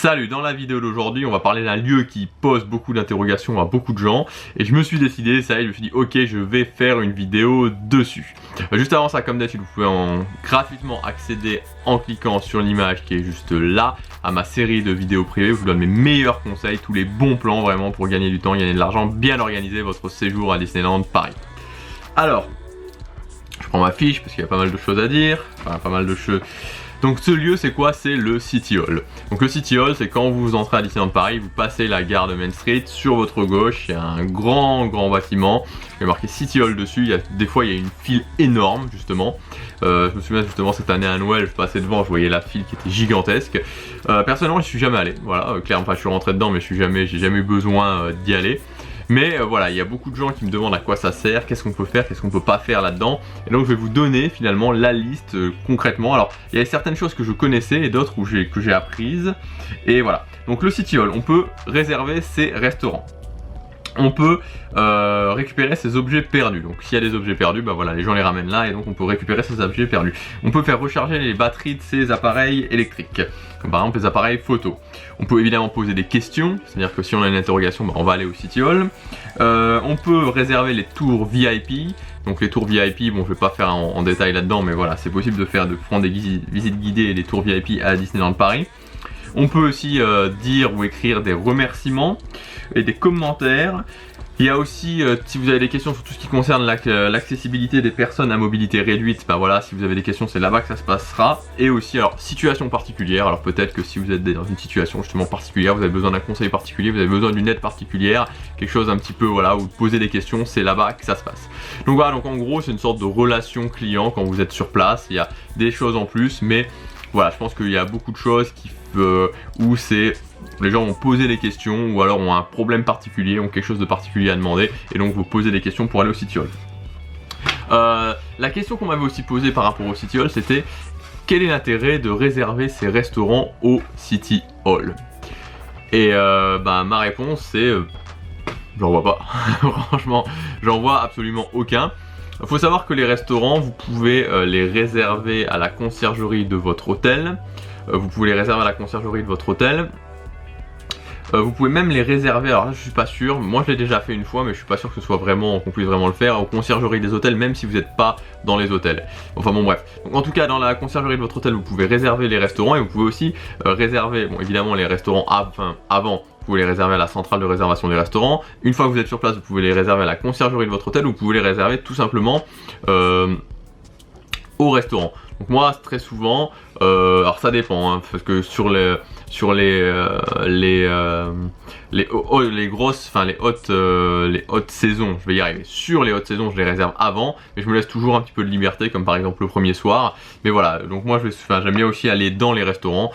Salut, dans la vidéo d'aujourd'hui, on va parler d'un lieu qui pose beaucoup d'interrogations à beaucoup de gens. Et je me suis décidé, ça y est, je me suis dit, ok, je vais faire une vidéo dessus. Juste avant ça, comme d'habitude, vous pouvez gratuitement accéder en cliquant sur l'image qui est juste là, à ma série de vidéos privées. Je vous donne mes meilleurs conseils, tous les bons plans vraiment pour gagner du temps, gagner de l'argent, bien organiser votre séjour à Disneyland Paris. Alors, je prends ma fiche parce qu'il y a pas mal de choses à dire, enfin pas mal de choses. Donc ce lieu c'est quoi? C'est le City Hall. Donc le City Hall c'est quand vous entrez à Disneyland Paris, vous passez la gare de Main Street, sur votre gauche il y a un grand bâtiment, il y a marqué City Hall dessus, des fois il y a une file énorme justement. Je me souviens justement cette année à Noël, je passais devant, je voyais la file qui était gigantesque. Personnellement je suis jamais allé, voilà, clairement, enfin je suis rentré dedans mais j'ai jamais eu besoin d'y aller. Mais voilà, il y a beaucoup de gens qui me demandent à quoi ça sert, qu'est-ce qu'on peut faire, qu'est-ce qu'on peut pas faire là-dedans. Et donc je vais vous donner finalement la liste concrètement. Alors il y a certaines choses que je connaissais et d'autres que j'ai apprises. Et voilà, donc le City Hall, on peut réserver ses restaurants. On peut récupérer ses objets perdus. Donc s'il y a des objets perdus, bah voilà, les gens les ramènent là et donc on peut récupérer ces objets perdus. On peut faire recharger les batteries de ces appareils électriques, comme par exemple les appareils photo. On peut évidemment poser des questions, c'est-à-dire que si on a une interrogation, bah on va aller au City Hall. On peut réserver les tours VIP. Donc les tours VIP, bon je vais pas faire en détail là-dedans, mais voilà, c'est possible de prendre des visites guidées et des tours VIP à Disneyland Paris. On peut aussi dire ou écrire des remerciements et des commentaires. Il y a aussi, si vous avez des questions sur tout ce qui concerne l'accessibilité des personnes à mobilité réduite, ben voilà, si vous avez des questions, c'est là-bas que ça se passera. Et aussi, alors, situation particulière, alors peut-être que si vous êtes dans une situation justement particulière, vous avez besoin d'un conseil particulier, vous avez besoin d'une aide particulière, quelque chose un petit peu, voilà, où vous posez des questions, c'est là-bas que ça se passe. Donc voilà, donc en gros, c'est une sorte de relation client quand vous êtes sur place, il y a des choses en plus, mais voilà, je pense qu'il y a beaucoup de choses où les gens vont poser des questions ou alors ont un problème particulier, ont quelque chose de particulier à demander et donc vous posez des questions pour aller au City Hall. La question qu'on m'avait aussi posée par rapport au City Hall, c'était quel est l'intérêt de réserver ses restaurants au City Hall? Et ma réponse c'est j'en vois pas. Franchement, j'en vois absolument aucun. Il faut savoir que les restaurants, vous pouvez les réserver à la conciergerie de votre hôtel. Vous pouvez les réserver à la conciergerie de votre hôtel. Vous pouvez même les réserver, alors là je suis pas sûr, moi je l'ai déjà fait une fois mais je suis pas sûr que ce soit vraiment, qu'on puisse vraiment le faire, aux conciergeries des hôtels même si vous n'êtes pas dans les hôtels. Enfin bon bref, donc en tout cas dans la conciergerie de votre hôtel vous pouvez réserver les restaurants et vous pouvez aussi réserver, bon évidemment les restaurants avant, vous pouvez les réserver à la centrale de réservation des restaurants. Une fois que vous êtes sur place vous pouvez les réserver à la conciergerie de votre hôtel ou vous pouvez les réserver tout simplement au restaurant. Donc moi très souvent, alors ça dépend hein, parce que sur les hautes saisons, je vais y arriver. Sur les hautes saisons, je les réserve avant, mais je me laisse toujours un petit peu de liberté, comme par exemple le premier soir. Mais voilà, donc moi j'aime bien aussi aller dans les restaurants,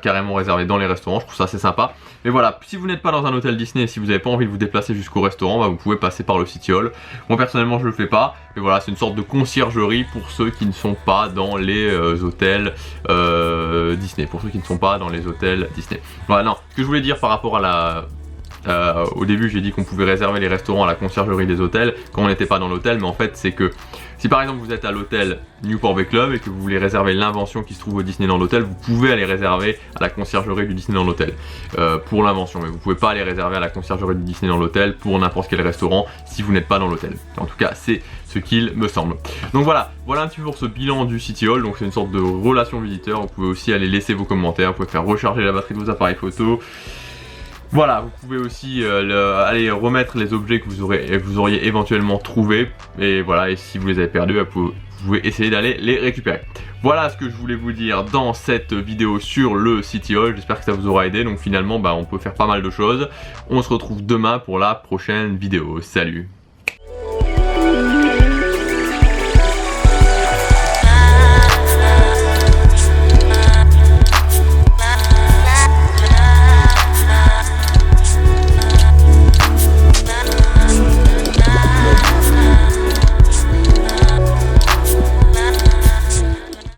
carrément réservé dans les restaurants. Je trouve ça assez sympa. Mais voilà, si vous n'êtes pas dans un hôtel Disney, si vous n'avez pas envie de vous déplacer jusqu'au restaurant, bah vous pouvez passer par le City Hall. Moi personnellement, je le fais pas. Mais voilà, c'est une sorte de conciergerie pour ceux qui ne sont pas dans les hôtels Disney. Pour ceux qui ne sont pas dans les hôtels Disney. Voilà, non. Ce que je voulais dire par rapport à au début, j'ai dit qu'on pouvait réserver les restaurants à la conciergerie des hôtels quand on n'était pas dans l'hôtel, mais en fait, c'est que si par exemple vous êtes à l'hôtel Newport Bay Club et que vous voulez réserver l'invention qui se trouve au Disneyland Hotel, vous pouvez aller réserver à la conciergerie du Disneyland Hotel pour l'invention, mais vous pouvez pas aller réserver à la conciergerie du Disneyland Hotel pour n'importe quel restaurant si vous n'êtes pas dans l'hôtel. En tout cas, c'est ce qu'il me semble. Donc voilà un petit peu pour ce bilan du City Hall. Donc c'est une sorte de relation visiteur. Vous pouvez aussi aller laisser vos commentaires, vous pouvez faire recharger la batterie de vos appareils photo. Voilà, vous pouvez aussi aller remettre les objets que vous auriez éventuellement trouvés. Et voilà, et si vous les avez perdus, vous pouvez essayer d'aller les récupérer. Voilà ce que je voulais vous dire dans cette vidéo sur le City Hall. J'espère que ça vous aura aidé. Donc finalement, on peut faire pas mal de choses. On se retrouve demain pour la prochaine vidéo. Salut!